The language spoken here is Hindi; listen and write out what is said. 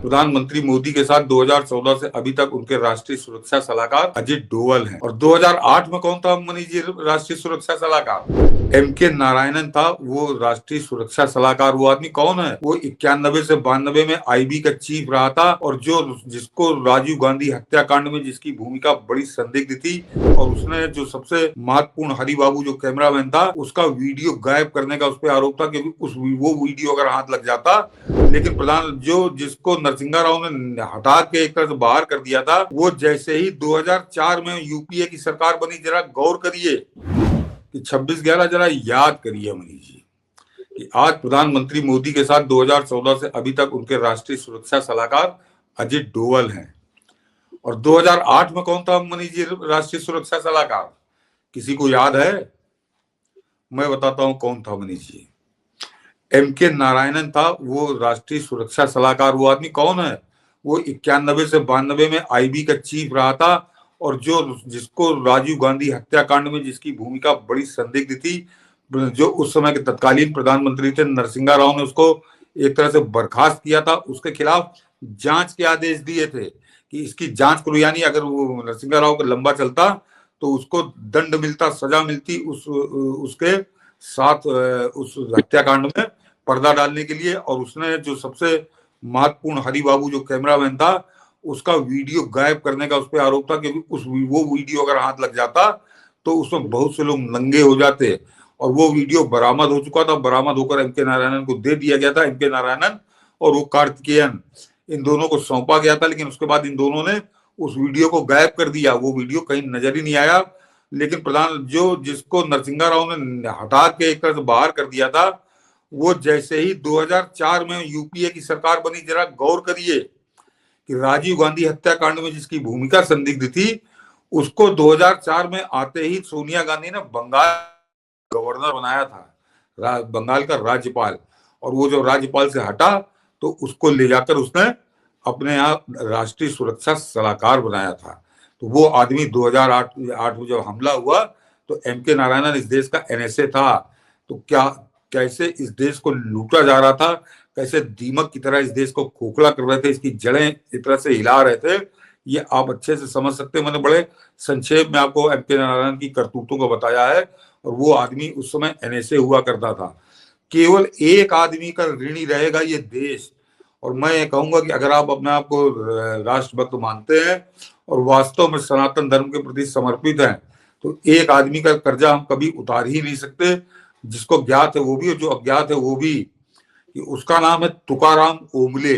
प्रधानमंत्री मोदी के साथ 2014 से अभी तक उनके राष्ट्रीय सुरक्षा सलाहकार अजित डोवल हैं। और 2008 में कौन था मनीष जी राष्ट्रीय सुरक्षा सलाहकार? एम.के. नारायणन था वो राष्ट्रीय सुरक्षा सलाहकार। वो आदमी कौन है? वो 91 से 92 में आईबी का चीफ रहा था और जिसको राजीव गांधी हत्याकांड में जिसकी भूमिका बड़ी संदिग्ध थी, और उसने जो सबसे महत्वपूर्ण हरिबाबू जो कैमरामैन था उसका वीडियो गायब करने का उस पर आरोप था कि वो वीडियो अगर हाथ लग जाता, लेकिन जिसको नरसिंहा राव ने हटा के एक तरह से बाहर कर दिया था, वो जैसे ही 2004 में यूपीए की सरकार बनी, जरा गौर करिए कि 26/11 जरा याद करिए मनीष जी कि आज प्रधानमंत्री मोदी के साथ 2014 से अभी तक उनके राष्ट्रीय सुरक्षा सलाहकार अजित डोवल हैं। और 2008 में कौन था मनीष जी राष्ट्रीय सुरक्षा सलाहकार? किसी को याद है? मैं बताता हूं कौन था मनीष जी। एम.के. नारायणन था वो राष्ट्रीय सुरक्षा सलाहकार। वो आदमी कौन है? वो 91 से 92 में आईबी का चीफ रहा था और जिसको राजीव गांधी हत्याकांड में जिसकी भूमिका बड़ी संदिग्ध थी, जो उस समय के तत्कालीन प्रधानमंत्री थे नरसिंहा राव ने उसको एक तरह से बर्खास्त किया था, उसके खिलाफ जांच के आदेश दिए थे कि इसकी जांच करो, यानी अगर वो नरसिंहा राव का लंबा चलता तो उसको दंड मिलता, सजा मिलती उसके साथ उस हत्याकांड में पर्दा डालने के लिए। और उसने जो सबसे महत्वपूर्ण हरिबाबू जो कैमरामैन था उसका वीडियो गायब करने का उस पर आरोप था कि वो वीडियो अगर हाथ लग जाता तो उसमें बहुत से लोग नंगे हो जाते। और वो वीडियो बरामद हो चुका था, बरामद होकर एम.के. नारायणन को दे दिया गया था। एम.के. नारायणन और वो कार्तिकेयन, इन दोनों को सौंपा गया था, लेकिन उसके बाद इन दोनों ने उस वीडियो को गायब कर दिया। वो वीडियो कहीं नजर ही नहीं आया। लेकिन जिसको नरसिंहा राव ने हटा के एक तरह से बाहर कर दिया था, वो जैसे ही 2004 में यूपीए की सरकार बनी, जरा गौर करिए कि राजीव गांधी हत्याकांड में जिसकी भूमिका संदिग्ध थी, उसको 2004 में आते ही सोनिया गांधी ने बंगाल गवर्नर बनाया था, बंगाल का राज्यपाल। और वो जो राज्यपाल से हटा तो उसको ले जाकर उसने अपने यहाँ राष्ट्रीय सुरक्षा सलाहकार बनाया था। तो वो आदमी 2008 में जब हमला हुआ तो एम.के. नारायणन इस देश का एनएसए था। तो कैसे इस देश को लूटा जा रहा था, कैसे दीमक की तरह इस देश को खोखला कर रहे थे, इसकी जड़ें इस तरह से हिला रहे थे, ये आप अच्छे से समझ सकते हैं। मैंने बड़े संक्षेप में आपको एम.के. नारायणन की करतूतों को बताया है। और वो आदमी उस समय एनएसए हुआ करता था। केवल एक आदमी का ऋणी रहेगा ये देश। और मैं ये कहूंगा कि अगर आप अपने आप को राष्ट्रभक्त मानते हैं और वास्तव में सनातन धर्म के प्रति समर्पित हैं, तो एक आदमी का कर्जा हम कभी उतार ही नहीं सकते, जिसको ज्ञात है वो भी और जो अज्ञात है वो भी, कि उसका नाम है तुकाराम ओमले।